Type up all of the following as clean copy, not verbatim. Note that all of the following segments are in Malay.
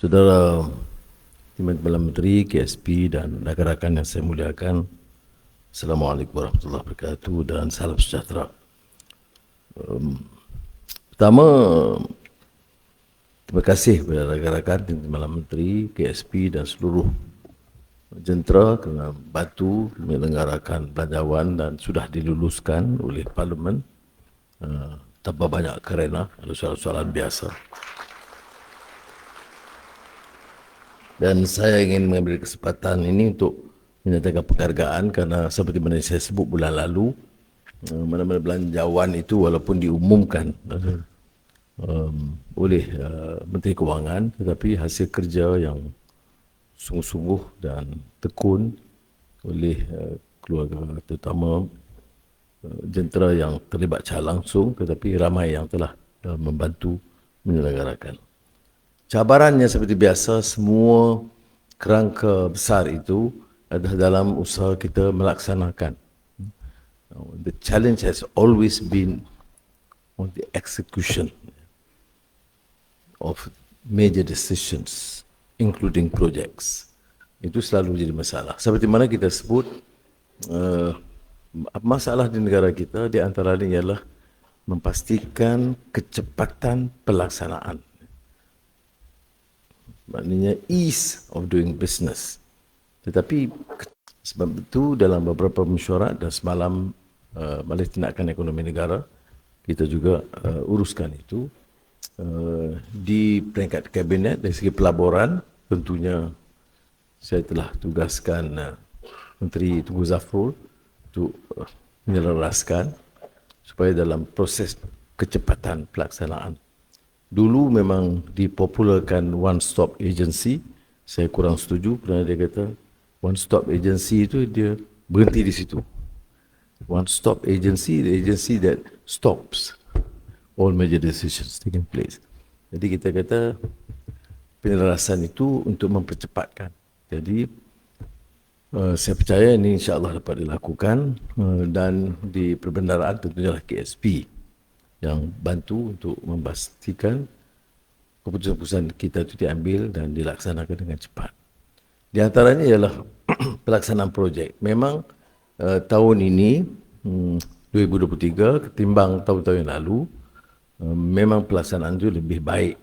Saudara Timbalan Perdana Menteri, KSP dan rakan-rakan yang saya muliakan, Assalamualaikum warahmatullahi wabarakatuh dan salam sejahtera. Pertama, terima kasih kepada rakan-rakan Timbalan Perdana Menteri, KSP dan seluruh jentera kerana bantu menyelenggarakan belanjawan dan sudah diluluskan oleh Parlimen tanpa banyak kerana ada soalan-soalan biasa. Dan saya ingin mengambil kesempatan ini untuk menyatakan penghargaan kerana seperti mana saya sebut bulan lalu, mana-mana belanjawan itu walaupun diumumkan oleh Menteri Kewangan, tetapi hasil kerja yang sungguh-sungguh dan tekun oleh keluarga, terutama jentera yang terlibat secara langsung, tetapi ramai yang telah membantu menyelenggarakan. Cabarannya seperti biasa, semua kerangka besar itu adalah dalam usaha kita melaksanakan. The challenge has always been on the execution of major decisions, including projects. Itu selalu jadi masalah. Seperti mana kita sebut, masalah di negara kita di antaranya ialah memastikan kecepatan pelaksanaan. Maknanya ease of doing business. Tetapi sebab itu dalam beberapa mesyuarat dan semalam Balai Tindakan Ekonomi Negara kita juga uruskan itu di peringkat kabinet. Dari segi pelaburan tentunya saya telah tugaskan Menteri Tunku Zafrul untuk menyelaraskan supaya dalam proses kecepatan pelaksanaan. Dulu memang dipopularkan one stop agency. Saya kurang setuju kerana dia kata one stop agency itu dia berhenti di situ. One stop agency, the agency that stops all major decisions taking place. Jadi kita kata penyelarasan itu untuk mempercepatkan. Jadi saya percaya ini insya-Allah dapat dilakukan dan di perbendaraan tentunya KSP yang bantu untuk memastikan keputusan-keputusan kita itu diambil dan dilaksanakan dengan cepat. Di antaranya ialah pelaksanaan projek. Memang tahun ini 2023 ketimbang tahun-tahun yang lalu memang pelaksanaan itu lebih baik.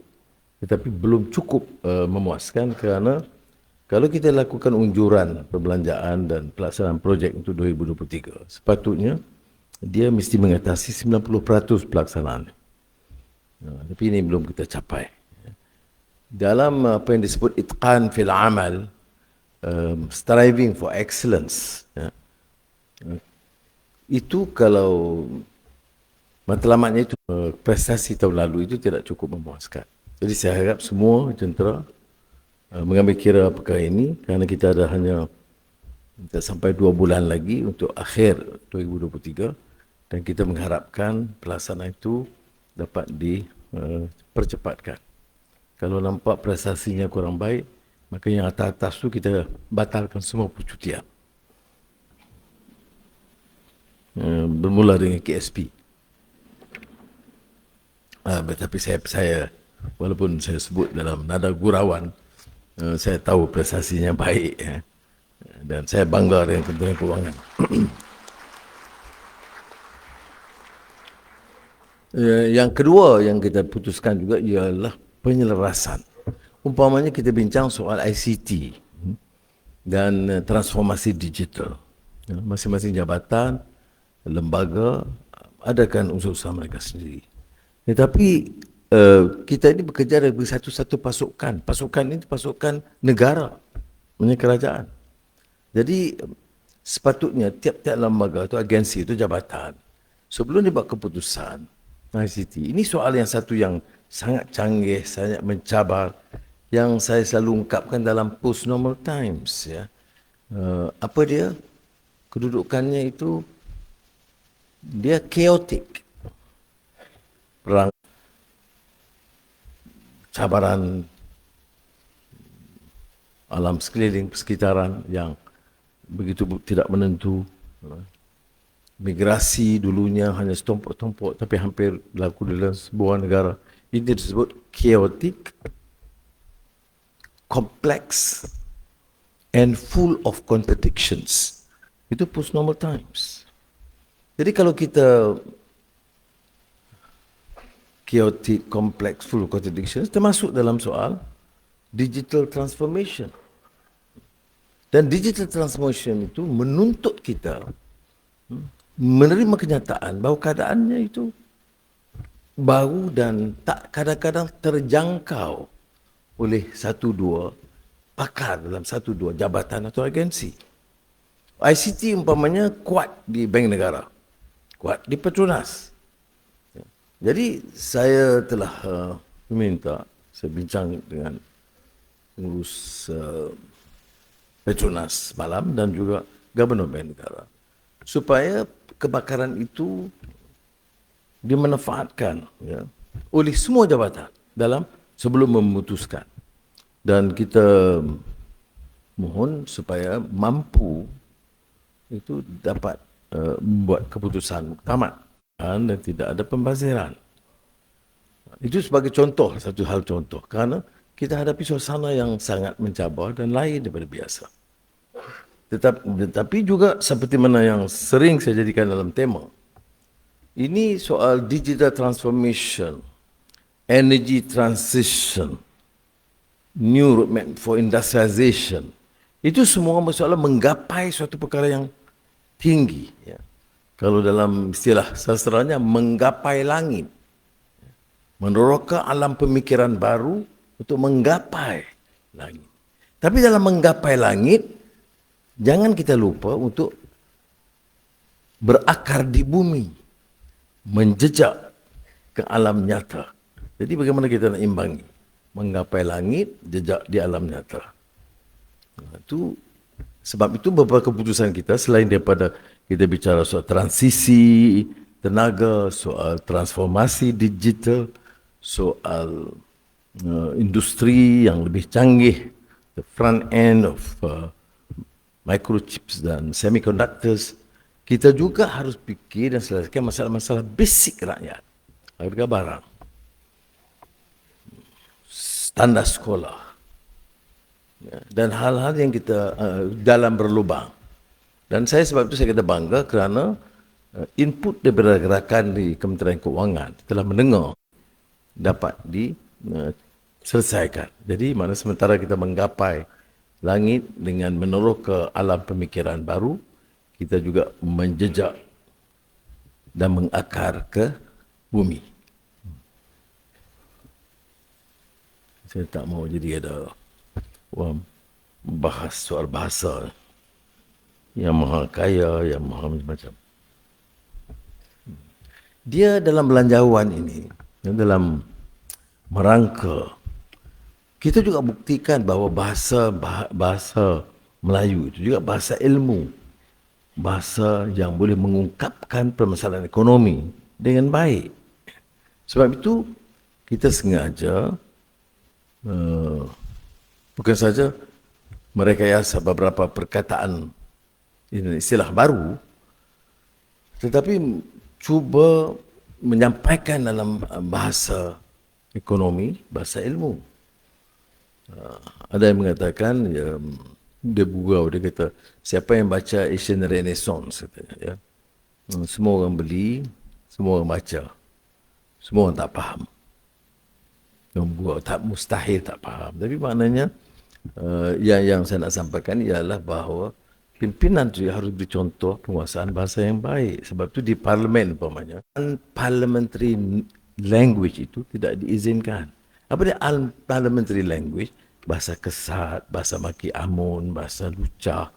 Tetapi belum cukup memuaskan kerana kalau kita lakukan unjuran perbelanjaan dan pelaksanaan projek untuk 2023, sepatutnya dia mesti mengatasi 90% pelaksanaan. Tapi ini belum kita capai. Dalam apa yang disebut itqan fil amal, striving for excellence, itu kalau matlamatnya itu prestasi tahun lalu itu tidak cukup memuaskan. Jadi saya harap semua jentera mengambil kira perkara ini kerana kita ada hanya sampai 2 bulan lagi untuk akhir 2023 dan kita mengharapkan pelaksanaan itu dapat dipercepatkan. Kalau nampak prestasinya kurang baik, maka yang atas-atas itu kita batalkan semua percutian. Bermula dengan KSP. Tetapi saya walaupun saya sebut dalam nada gurauan, saya tahu prestasinya baik dan saya bangga dengan Kementerian Kewangan. Yang kedua yang kita putuskan juga ialah penyelarasan. Umpamanya kita bincang soal ICT dan transformasi digital. Masing-masing jabatan, lembaga adakan usaha-usaha mereka sendiri. Tetapi kita ini bekerja dari satu-satu pasukan. Pasukan ini pasukan negara, kerajaan. Jadi sepatutnya tiap-tiap lembaga itu, agensi itu, jabatan, sebelum dibuat keputusan ICT, ini soal yang satu yang sangat canggih, sangat mencabar, yang saya selalu ungkapkan dalam post-normal times. Apa dia? Kedudukannya itu, dia chaotic. Perang, cabaran alam sekeliling, persekitaran yang begitu tidak menentu. Migrasi dulunya hanya setumpuk-tumpuk tapi hampir berlaku dalam sebuah negara. Ini disebut chaotic complex and full of contradictions. Itu post-normal times. Jadi kalau kita chaotic, complex, full of contradictions, termasuk dalam soal digital transformation. Dan digital transformation itu menuntut kita menerima kenyataan bahawa keadaannya itu baru dan tak kadang-kadang terjangkau oleh satu dua pakar dalam satu dua jabatan atau agensi. ICT umpamanya kuat di Bank Negara, kuat di Petronas. Jadi saya telah meminta, saya bincang dengan pengurus Petronas malam dan juga Gubernur Bank Negara, supaya kebakaran itu dimanfaatkan oleh semua jabatan dalam sebelum memutuskan. Dan kita mohon supaya mampu itu dapat membuat keputusan muktamad dan tidak ada pembaziran. Itu sebagai contoh, satu hal contoh, kerana kita hadapi suasana yang sangat mencabar dan lain daripada biasa. Tetapi juga seperti mana yang sering saya jadikan dalam tema, ini soal digital transformation, energy transition, new roadmap for industrialization. Itu semua masalah menggapai suatu perkara yang tinggi. Ya. Kalau dalam istilah sastranya, menggapai langit. Meneroka alam pemikiran baru untuk menggapai langit. Tapi dalam menggapai langit, jangan kita lupa untuk berakar di bumi, menjejak ke alam nyata. Jadi bagaimana kita nak imbangi? Menggapai langit, jejak di alam nyata. Sebab itu beberapa keputusan kita, selain daripada kita bicara soal transisi tenaga, soal transformasi digital, soal industri yang lebih canggih, the front end of microchips dan semiconductors, kita juga harus fikir dan selesaikan masalah-masalah basic rakyat. Harga barang, standar sekolah, dan hal-hal yang kita dalam berlubang. Dan sebab itu saya kata bangga kerana input daripada gerakan di Kementerian Keuangan telah mendengar dapat diselesaikan. Jadi mana sementara kita menggapai langit dengan menurut ke alam pemikiran baru, kita juga menjejak dan mengakar ke bumi. Saya tak mau jadi ada orang bahas soal bahasa yang maha kaya, yang maha macam-macam. Dia dalam belanjawan ini, dalam merangka, kita juga buktikan bahawa bahasa Melayu itu juga bahasa ilmu, bahasa yang boleh mengungkapkan permasalahan ekonomi dengan baik. Sebab itu kita sengaja bukan saja merekayasa beberapa perkataan istilah baru, tetapi cuba menyampaikan dalam bahasa ekonomi, bahasa ilmu. Ada yang mengatakan, dia gurau, dia kata, siapa yang baca Asian Renaissance, katanya, ya, semua orang beli, semua orang baca, semua orang tak faham. Yang gurau, tak mustahil tak faham. Tapi maknanya, yang saya nak sampaikan ialah bahawa pimpinan juga harus beri contoh penguasaan bahasa yang baik. Sebab itu di parlimen umpamanya, parliamentary language itu tidak diizinkan. Apa dia parliamentary language? Bahasa kesat, bahasa maki amun, bahasa lucah,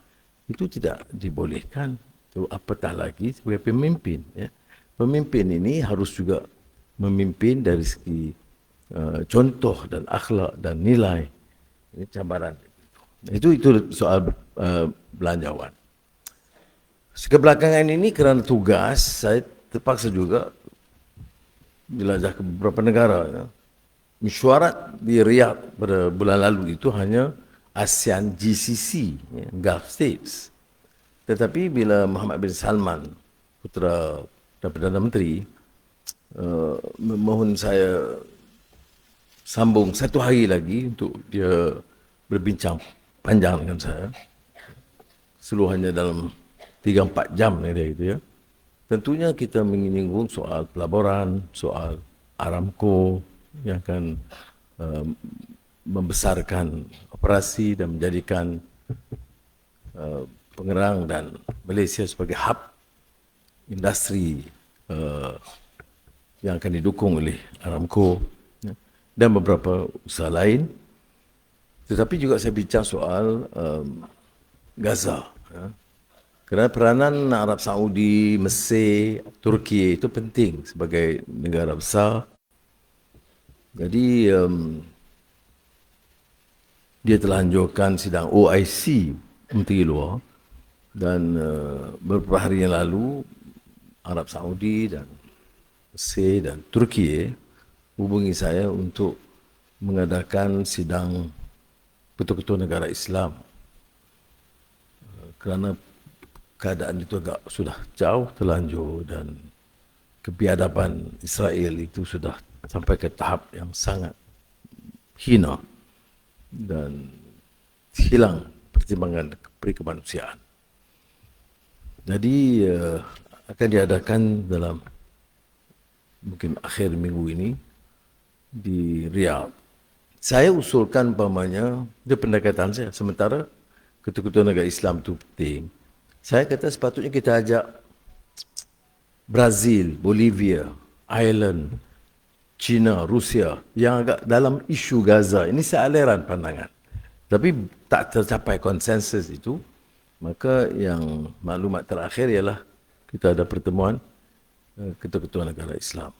itu tidak dibolehkan. Itu apatah lagi sebagai pemimpin. Ya. Pemimpin ini harus juga memimpin dari segi contoh dan akhlak dan nilai. Ini cabaran. Itu soal belanjawan. Kebelakangan ini kerana tugas, saya terpaksa juga jelajah ke beberapa negara. Ya. Mesyuarat di Riyadh pada bulan lalu itu hanya ASEAN GCC, ya, Gulf States. Tetapi bila Muhammad bin Salman, putera Perdana Menteri, mohon saya sambung satu hari lagi untuk dia berbincang panjang dengan saya. Seluruhnya dalam 3-4 jam dia gitu ya. Tentunya kita menyinggung soal pelaburan, soal Aramco yang akan membesarkan operasi dan menjadikan Pengerang dan Malaysia sebagai hub industri yang akan didukung oleh Aramco dan beberapa usaha lain. Tetapi juga saya bincang soal Gaza. Kerana peranan Arab Saudi, Mesir, Turki itu penting sebagai negara besar. Jadi dia telah anjurkan sidang OIC Menteri Luar dan beberapa hari yang lalu Arab Saudi dan Mesir dan Turki hubungi saya untuk mengadakan sidang ketua-ketua negara Islam kerana keadaan itu agak sudah jauh terlanjur dan kebiadaban Israel itu sudah sampai ke tahap yang sangat hina dan hilang pertimbangan perikemanusiaan. Jadi akan diadakan dalam mungkin akhir minggu ini di Riyadh. Saya usulkan umpamanya, dia pendekatan saya, sementara ketua-ketua negara Islam itu penting. Saya kata sepatutnya kita ajak Brazil, Bolivia, Ireland, China, Rusia yang agak dalam isu Gaza. Ini sealiran pandangan. Tapi tak tercapai konsensus itu, maka yang maklumat terakhir ialah kita ada pertemuan ketua-ketua negara Islam.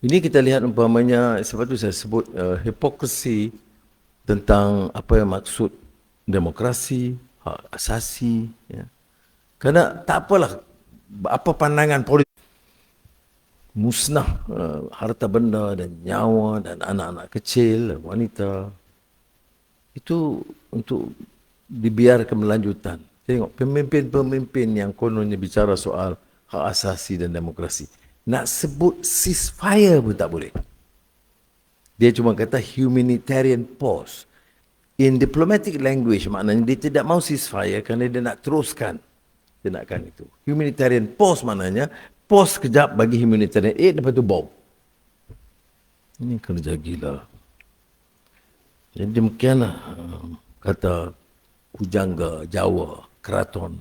Ini kita lihat umpamanya, sebab itu saya sebut hipokrisi tentang apa yang maksud demokrasi, hak asasi. Ya. Kerana tak apalah, apa pandangan politik, musnah harta benda dan nyawa dan anak-anak kecil dan wanita, itu untuk dibiarkan berlanjutan. Tengok, pemimpin-pemimpin yang kononnya bicara soal hak asasi dan demokrasi, nak sebut ceasefire pun tak boleh. Dia cuma kata humanitarian pause. In diplomatic language, maknanya dia tidak mau ceasefire kerana dia nak teruskan tindakan itu. Humanitarian pause maknanya pause kejap bagi humanitarian aid, lepas tu bom. Ini kerja gila. Jadi demikianlah kata pujangga Jawa, Keraton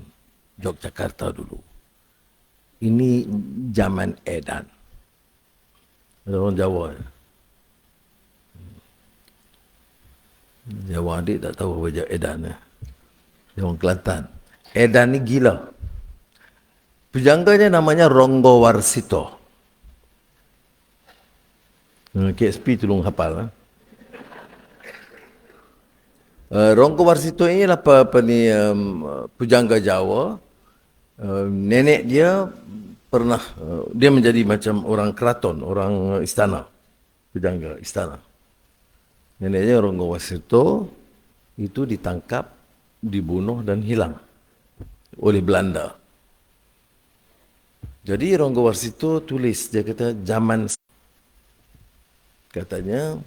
Yogyakarta dulu. Ini zaman edan. Ada orang Jawa. Jawa adik tak tahu apa edan. Dia orang Kelantan. Edan ni gila. Pujangganya namanya Ronggo Warsito. KSP tolong hafal. Ronggo Warsito ini adalah pujangga Jawa. Nenek dia pernah, dia menjadi macam orang keraton, orang istana, pujangga istana. Neneknya Ronggo Warsito itu ditangkap, dibunuh dan hilang oleh Belanda. Jadi Ronggo Warsito tulis, dia kata zaman, katanya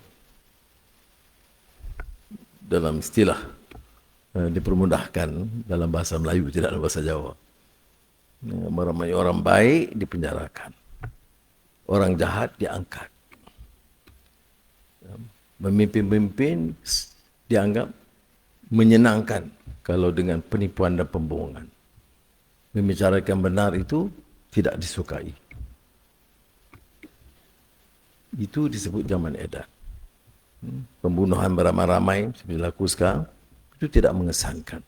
dalam istilah dipermudahkan dalam bahasa Melayu, tidak dalam bahasa Jawa. Meramai orang baik dipenjarakan, orang jahat diangkat, pemimpin-pemimpin dianggap menyenangkan kalau dengan penipuan dan pembohongan. Membicarakan benar itu tidak disukai. Itu disebut zaman edan. Pembunuhan beramai-ramai seperti laku sekarang, itu tidak mengesankan.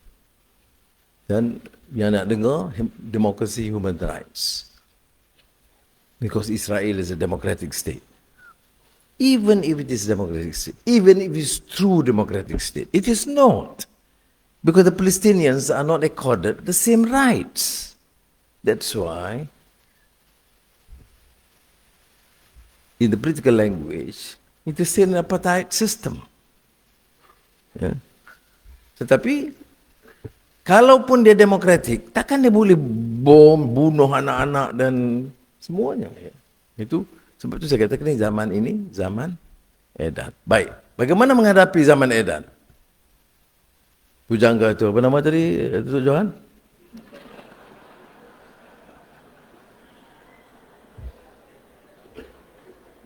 Dan yang nak dengar, demokrasi, human rights. Because Israel is a democratic state. Even if it is a democratic state, even if it is true democratic state, it is not. Because the Palestinians are not accorded the same rights. That's why, in the political language, it is still an apartheid system. Ya. Tetapi, kalaupun dia demokratik, takkan dia boleh bom, bunuh anak-anak dan semuanya. Ya. Itu sebab itu saya katakan zaman ini zaman edan. Baik, bagaimana menghadapi zaman edan? pujangga itu, apa nama tadi, Datuk Johan?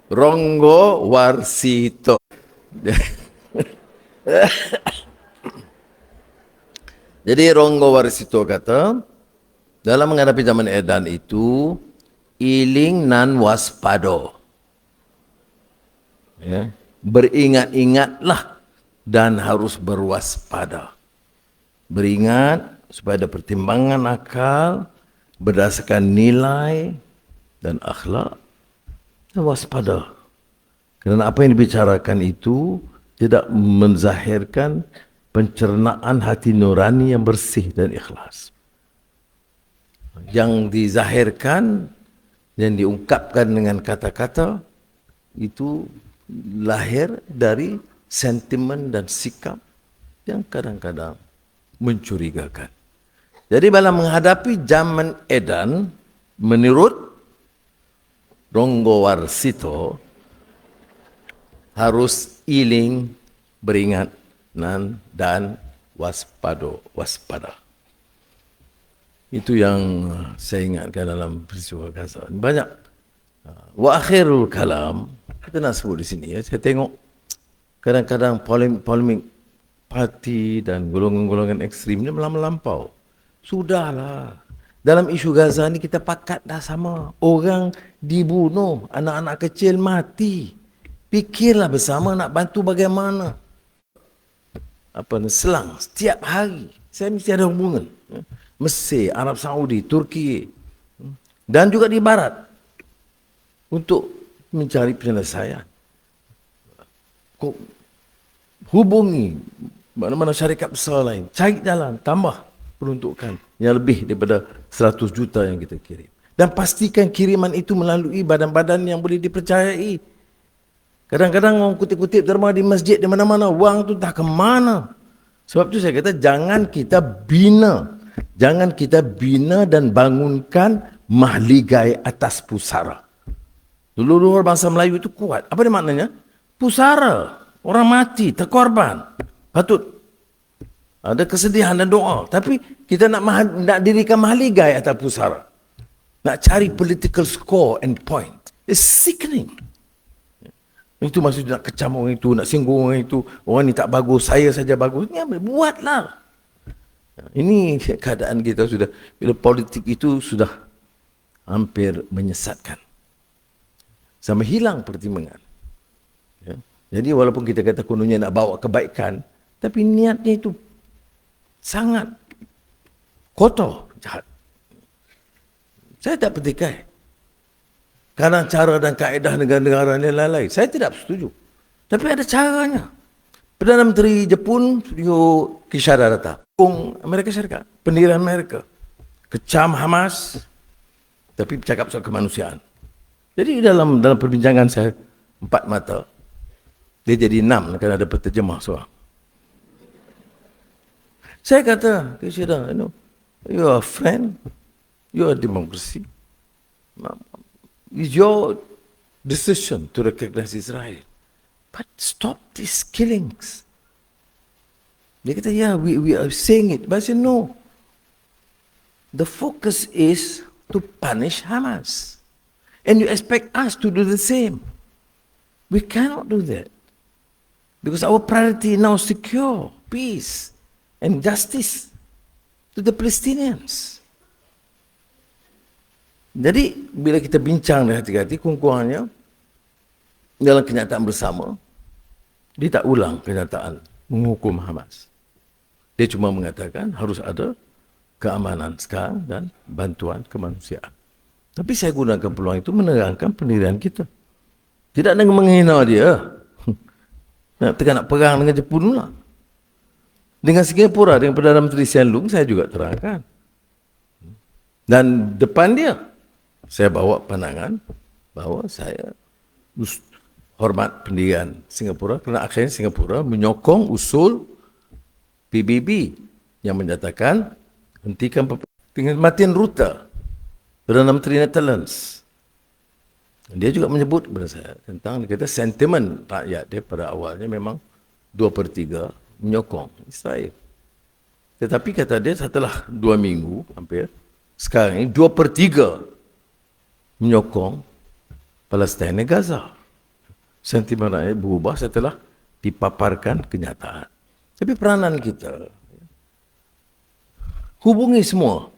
Ronggo Warsito. Jadi Ronggo Warsito kata, dalam menghadapi zaman edan itu, iling nan waspado. Ya. Beringat-ingatlah dan harus berwaspada. Beringat supaya ada pertimbangan akal berdasarkan nilai dan akhlak dan waspada. Kerana apa yang dibicarakan itu tidak menzahirkan pencernaan hati nurani yang bersih dan ikhlas. Yang dizahirkan, yang diungkapkan dengan kata-kata itu lahir dari sentimen dan sikap yang kadang-kadang mencurigakan. Jadi dalam menghadapi zaman edan, menurut Ronggo Warsito, harus iling, beringat, dan waspada. Itu yang saya ingatkan dalam peristiwa Gaza. Banyak. Wa akhirul kalam, kita nak sebut di sini. Ya. Saya tengok kadang-kadang polemik parti dan golongan-golongan ekstrim ni melampau. Sudahlah. Dalam isu Gaza ni kita pakat dah sama. Orang dibunuh, anak-anak kecil mati. Fikirlah bersama nak bantu bagaimana. Selang setiap hari. Saya mesti ada hubungan. Mesir, Arab Saudi, Turki dan juga di barat untuk mencari penyelesaian. Hubungi mana-mana syarikat besar lain, cari jalan, tambah peruntukan yang lebih daripada 100 juta yang kita kirim. Dan pastikan kiriman itu melalui badan-badan yang boleh dipercayai. Kadang-kadang orang kutip-kutip derma di masjid di mana-mana, wang tu tak ke mana. Sebab tu saya kata jangan kita bina. Jangan kita bina dan bangunkan mahligai atas pusara. Dulu bangsa Melayu itu kuat. Apa dia maknanya? Pusara. Orang mati, terkorban. Patut ada kesedihan dan doa. Tapi kita nak dirikan mahligai atas pusara. Nak cari political score and point. It's sickening. Itu maksudnya nak kecam orang itu, nak singgung orang itu. Orang ni tak bagus, saya saja bagus. Ni buatlah. Ini keadaan kita sudah, bila politik itu sudah hampir menyesatkan. Sampai hilang pertimbangan. Ya. Jadi walaupun kita kata kononnya nak bawa kebaikan, tapi niatnya itu sangat kotor, jahat. Saya tak petikai. Karena cara dan kaedah negara-negara ni lain-lain. Saya tidak setuju. Tapi ada caranya. Perdana Menteri Jepun, Fumio Kishida datang. Amerika Syarikat, pendirian Amerika. Kecam Hamas, tapi bercakap soal kemanusiaan. Jadi dalam perbincangan saya, 4 mata, dia jadi 6, kerana ada penterjemah seorang. Saya kata, Kishida, you are a friend, you are democracy. It's your decision to recognize Israel. But stop these killings. Dia kata, yeah, we are saying it. But I said, no. The focus is to punish Hamas. And you expect us to do the same. We cannot do that. Because our priority now is secure, peace, and justice to the Palestinians. Jadi, bila kita bincang dengan hati-hati, kurang-kurangnya, dalam kenyataan bersama, dia tak ulang kenyataan menghukum Hamas. Dia cuma mengatakan harus ada keamanan sekarang dan bantuan kemanusiaan. Tapi saya gunakan peluang itu menerangkan pendirian kita. Tidak dengan menghina dia. Nak perang dengan Jepun pula. Dengan Singapura, dengan Perdana Menteri Hsien Loong, saya juga terangkan. Dan depan dia, saya bawa pandangan bahawa saya hormat pendirian Singapura kerana akhirnya Singapura menyokong usul PBB yang menyatakan hentikan dengan Martin Rutte, Perdana Menteri Netherlands. Dia juga menyebut kepada saya tentang, dia kata sentimen rakyat dia pada awalnya memang 2/3 menyokong Israel. Tetapi kata dia setelah 2 minggu hampir, sekarang ini 2/3 menyokong Palestin dan Gaza. Sentimen rakyat berubah setelah dipaparkan kenyataan. Tapi peranan kita, hubungi semua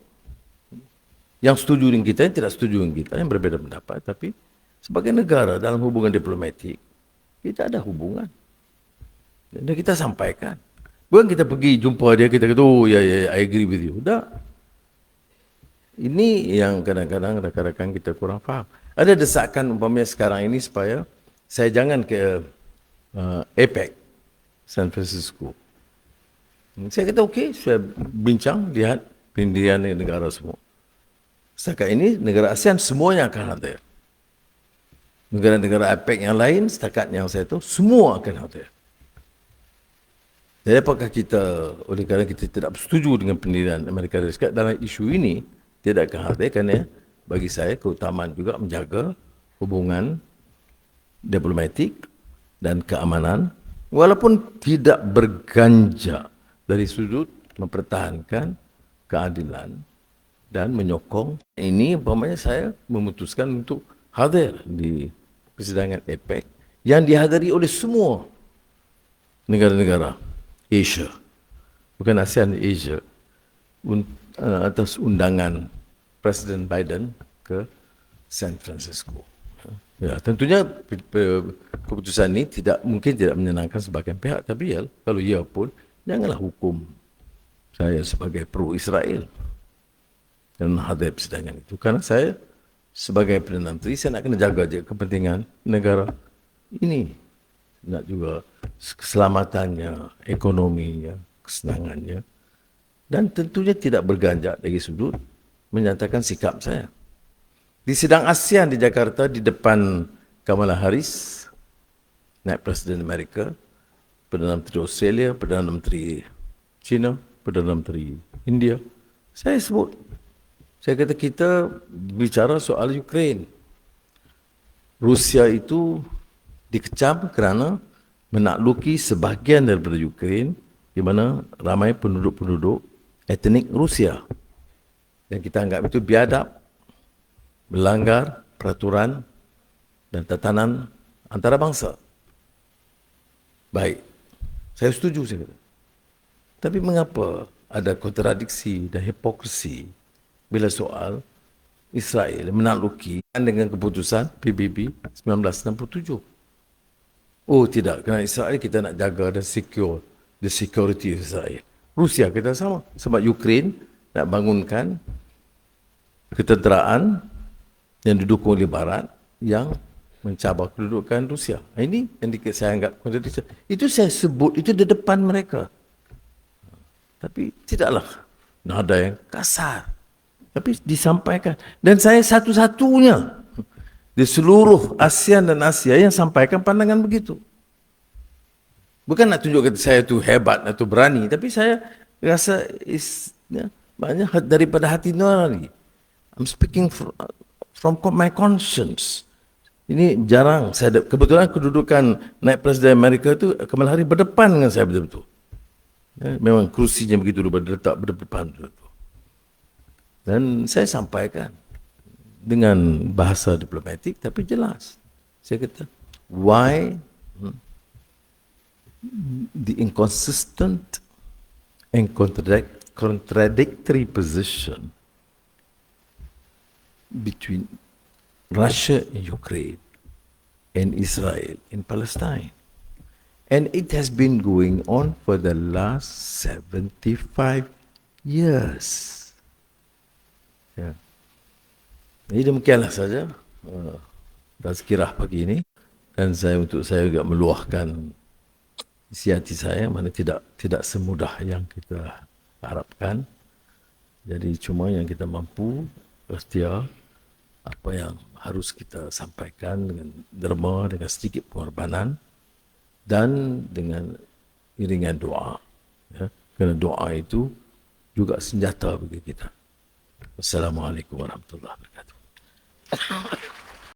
yang setuju dengan kita, yang tidak setuju dengan kita, yang berbeza pendapat. Tapi sebagai negara dalam hubungan diplomatik, kita ada hubungan. Dan kita sampaikan. Bukan kita pergi jumpa dia, kita kata, oh ya, I agree with you. Tak. Ini yang kadang-kadang rakan-rakan kita kurang faham. Ada desakan umpamanya sekarang ini supaya saya jangan ke APEC, San Francisco. Saya kata okey, saya bincang, lihat pendirian negara semua. Setakat ini, negara ASEAN semuanya akan hadir. Negara-negara APEC yang lain, setakat yang saya tahu, semua akan hadir. Jadi apakah kita, oleh kerana kita tidak setuju dengan pendirian Amerika Serikat dalam isu ini, tidak akan hadir kerana bagi saya keutamaan juga menjaga hubungan diplomatik dan keamanan walaupun tidak berganjak dari sudut mempertahankan keadilan dan menyokong. Ini umpamanya saya memutuskan untuk hadir di persidangan APEC yang dihadiri oleh semua negara-negara Asia, bukan ASEAN, Asia, atas undangan Presiden Biden ke San Francisco. Ya, tentunya keputusan ini mungkin tidak menyenangkan sebagian pihak, tapi ya, kalau ia pun janganlah hukum saya sebagai pro-Israel dan hadir persidangan itu. Karena saya sebagai Perdana Menteri, saya nak kena jaga je kepentingan negara ini. Nak juga keselamatannya, ekonominya, kesenangannya. Dan tentunya tidak berganjak dari sudut menyatakan sikap saya. Di sidang ASEAN di Jakarta, di depan Kamala Harris, naib Presiden Amerika, Perdana Menteri Australia, Perdana Menteri China, Perdana Menteri India, saya sebut. Saya kata kita bicara soal Ukraine. Rusia itu dikecam kerana menakluki sebahagian daripada Ukraine di mana ramai penduduk-penduduk etnik Rusia. Dan kita anggap itu biadab, melanggar peraturan dan tatanan antarabangsa. Baik, saya setuju saya kata. Tapi mengapa ada kontradiksi dan hipokrisi bila soal Israel menakluki dengan keputusan PBB 1967? Oh tidak, kerana Israel kita nak jaga dan secure the security of Israel. Rusia kita sama, sebab Ukraine nak bangunkan ketenteraan yang didukung oleh Barat yang mencabar kedudukan Rusia. Ini yang saya anggap kontradiksi. Itu saya sebut, itu di depan mereka. Tapi tidaklah nada yang kasar. Tapi disampaikan. Dan saya satu-satunya di seluruh ASEAN dan Asia yang sampaikan pandangan begitu. Bukan nak tunjukkan saya tu hebat atau berani, tapi saya rasa banyak daripada hati nurani. I'm speaking from my conscience. Ini jarang saya kebetulan kedudukan naib Presiden Amerika itu Kamala Harris berdepan dengan saya betul-betul. Ya, memang kursinya begitu letak berdepan betul-betul. Dan saya sampaikan dengan bahasa diplomatik tapi jelas. Saya kata, why the inconsistent and contradictory position between Russia and Ukraine and Israel in Palestine. And it has been going on for the last 75 years. Ya. Jadi demikianlah saja tazkirah pagi ini, dan untuk saya juga meluahkan isi hati saya, mana tidak semudah yang kita harapkan. Jadi cuma yang kita mampu ikhtiar apa yang harus kita sampaikan dengan derma, dengan sedikit pengorbanan dan dengan iringan doa. Ya. Kerana doa itu juga senjata bagi kita. Wassalamualaikum warahmatullahi wabarakatuh.